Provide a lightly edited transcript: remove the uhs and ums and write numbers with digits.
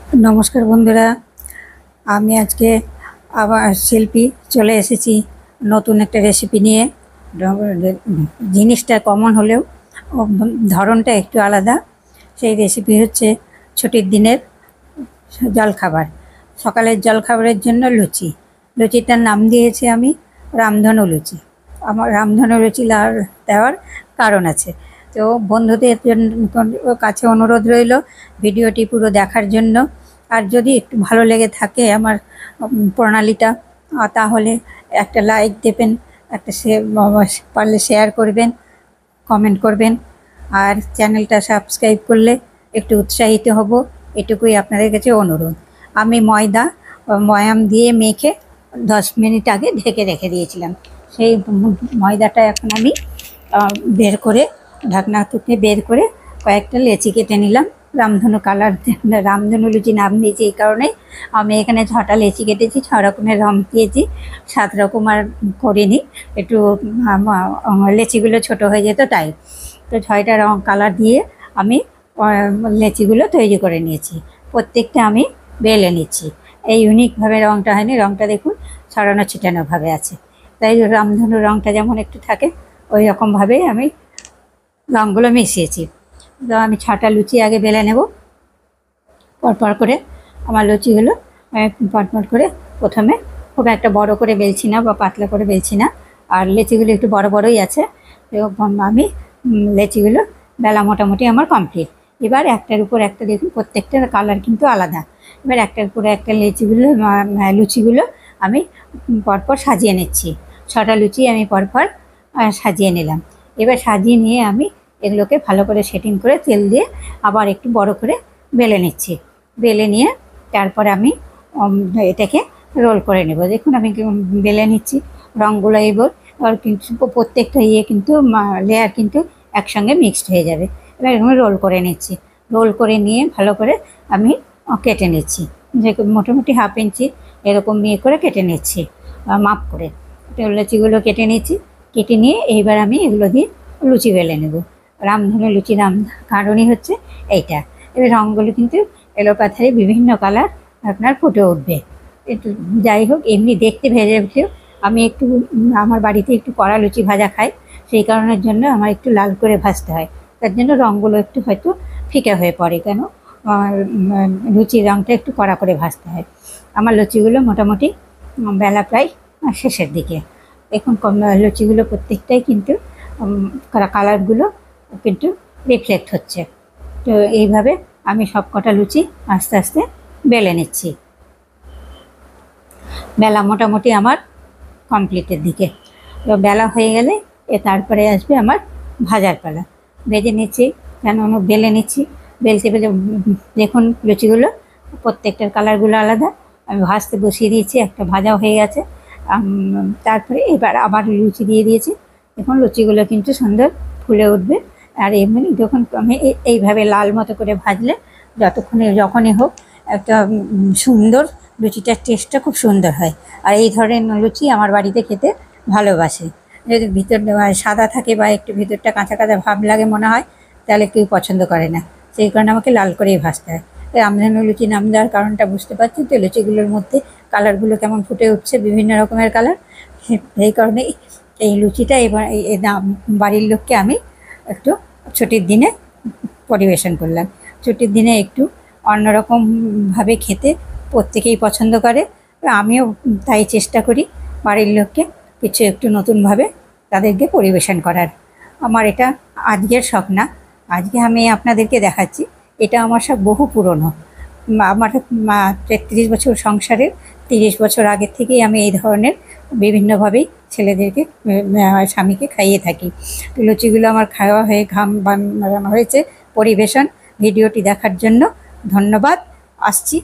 নমস্কার বন্ধুরা, আমি আজকে আবার শিল্পী চলে এসেছি নতুন একটা রেসিপি নিয়ে। জিনিসটা কমন হলেও ধরনটা একটু আলাদা। সেই রেসিপি হচ্ছে ছুটির দিনের জলখাবার, সকালের জলখাবারের জন্য লুচি। লুচিটার নাম দিয়েছি আমি রামধনু লুচি। আমার রামধনু লুচি দেওয়ার কারণ আছে। তো বন্ধুদের কাছে অনুরোধ রইল ভিডিওটি পুরো দেখার জন্য। আর যদি একটু ভালো লেগে থাকে আমার প্রণালীটা, তাহলে একটা লাইক দেবেন, একটা পারলে শেয়ার করবেন, কমেন্ট করবেন। আর চ্যানেলটা সাবস্ক্রাইব করলে একটু উৎসাহিত হব, এটুকুই আপনাদের কাছে অনুরোধ। আমি ময়াম দিয়ে মেখে 10 মিনিট আগে ঢেকে রেখে দিয়েছিলাম। সেই ময়দাটা এখন আমি বের করে, ঢাকনা থেকে বের করে কয়েকটা লেচি কেটে নিলাম। রামধনু লুচি নাম দিয়েছি এই কারণে। আমি এখানে 6টা লেচি কেটেছি, 6 রকমের রং দিয়েছি, 7 রকম আর করিনি, একটু লেচিগুলো ছোট হয়ে যেত তাই। তো 6টা রং কালার দিয়ে আমি লেচিগুলো তৈরি করে নিয়েছি। প্রত্যেকটা আমি বেলে নিচ্ছি। এই ইউনিকভাবে রংটা হয়নি, রংটা দেখুন ছড়ানো ছিটানোভাবে আছে। তাই রামধনু রংটা যেমন একটু থাকে ওই রকমভাবেই আমি রঙগুলো মিশিয়েছি। তো আমি 6টা লুচি আগে বেলে নেব। পরপর করে আমার লুচিগুলো পরপর করে প্রথমে খুব একটা বড় করে বেলছি না বা পাতলা করে বেলছি না, আর লেচিগুলো একটু বড় বড়ই আছে। এরকম আমি লেচিগুলো বেলা মোটামুটি আমার কমপ্লিট। এবার একটার উপর একটা দেখুন প্রত্যেকটার কালার কিন্তু আলাদা। এবার একটার উপরে একটা লুচিগুলো আমি পরপর সাজিয়ে নিচ্ছি। 6টা লুচি আমি পরপর সাজিয়ে নিলাম। এবার সাজিয়ে নিয়ে আমি এগুলোকে ভালো করে সেটিং করে তেল দিয়ে আবার একটু বড় করে বেলে নিচ্ছি। বেলে নিয়ে তারপর আমি এটাকে রোল করে নেব। দেখুন আমি বেলে নিচ্ছি রঙগুলো। এবার কিন্তু প্রত্যেকটা কিন্তু লেয়ার কিন্তু একসঙ্গে মিক্সড হয়ে যাবে। এবার এরকম রোল করে নিচ্ছি। রোল করে নিয়ে ভালো করে আমি কেটে নিচ্ছি, যে মোটামুটি 1/2 ইঞ্চি এরকম করে কেটে নিচ্ছি মাপ করে। লুচিগুলো কেটে নিচ্ছি। কেটে নিয়ে এইবার আমি এগুলো দিয়ে লুচি বেলে নেব। রামধনু লুচি নাম কারণই হচ্ছে এইটা। এবার রঙগুলো কিন্তু এলোপাথারি বিভিন্ন কালার আপনার ফুটে উঠবে। একটু যাই হোক, এমনি দেখতে ভেজে উঠলেও আমি একটু আমার বাড়িতে একটু কড়া লুচি ভাজা খাই, সেই কারণের জন্য আমার একটু লাল করে ভাজতে হয়। তার জন্য রঙগুলো একটু হয়তো ফিকে হয়ে পড়ে, কেন লুচির রঙটা একটু কড়া করে ভাজতে হয়। আমার লুচিগুলো মোটামুটি বেলা প্রায় শেষের দিকে। দেখুন লুচিগুলো প্রত্যেকটাই কিন্তু কালারগুলো কিন্তু রিফ্লেক্ট হচ্ছে। তো এইভাবে আমি সব কটা লুচি আস্তে আস্তে বেলে নিচ্ছি। বেলা মোটামুটি আমার কমপ্লিটের দিকে। তো বেলা হয়ে গেলে তারপরে আসবে আমার ভাজার পালা। ভেজে নিচ্ছি, কেন বেলে নিচ্ছি। বেলতে দেখুন লুচিগুলো প্রত্যেকটার কালারগুলো আলাদা। আমি ভাজতে বসিয়ে দিয়েছি, একটা ভাজা হয়ে গেছে। তারপরে এবার আবার লুচি দিয়ে দিয়েছি। দেখুন লুচিগুলো কিন্তু সুন্দর ফুলে উঠবে। আর এমনি যখন আমি এইভাবে লাল মতো করে ভাজলে যখনই হোক একটা সুন্দর লুচিটার টেস্টটা খুব সুন্দর হয়। আর এই ধরনের লুচি আমার বাড়িতে খেতে ভালোবাসে। যদি ভিতর সাদা থাকে বা একটু ভিতরটা কাঁচা কাঁচা ভাব লাগে মনে হয়, তাহলে কেউ পছন্দ করে না। সেই কারণে আমাকে লাল করেই ভাজতে হয়। রামধনু লুচি নাম দেওয়ার কারণটা বুঝতে পারছি তো, লুচিগুলোর মধ্যে কালারগুলো কেমন ফুটে উঠছে, বিভিন্ন রকমের কালার। সেই কারণে এই লুচিটা এবার বাড়ির লোককে আমি একটু ছুটির দিনে পরিবেশন করলাম। ছুটির দিনে একটু অন্যরকমভাবে খেতে প্রত্যেকেই পছন্দ করে, আমিও তাই চেষ্টা করি বাড়ির লোককে কিছু একটু নতুনভাবে তাদেরকে পরিবেশন করার। আমার এটা আজকের শখ না, আজকে আমি আপনাদেরকে দেখাচ্ছি। এটা আমার সব বহু পুরনো। আমার 33 বছর সংসারের 30 বছর আগের থেকেই আমি এই ধরনের বিভিন্নভাবেই ছেলেদেরকে স্বামীকে খাইয়ে থাকি। লুচিগুলো আমার খাওয়া হয়েছে। পরিবেশন ভিডিওটি দেখার জন্য ধন্যবাদ। আসছি।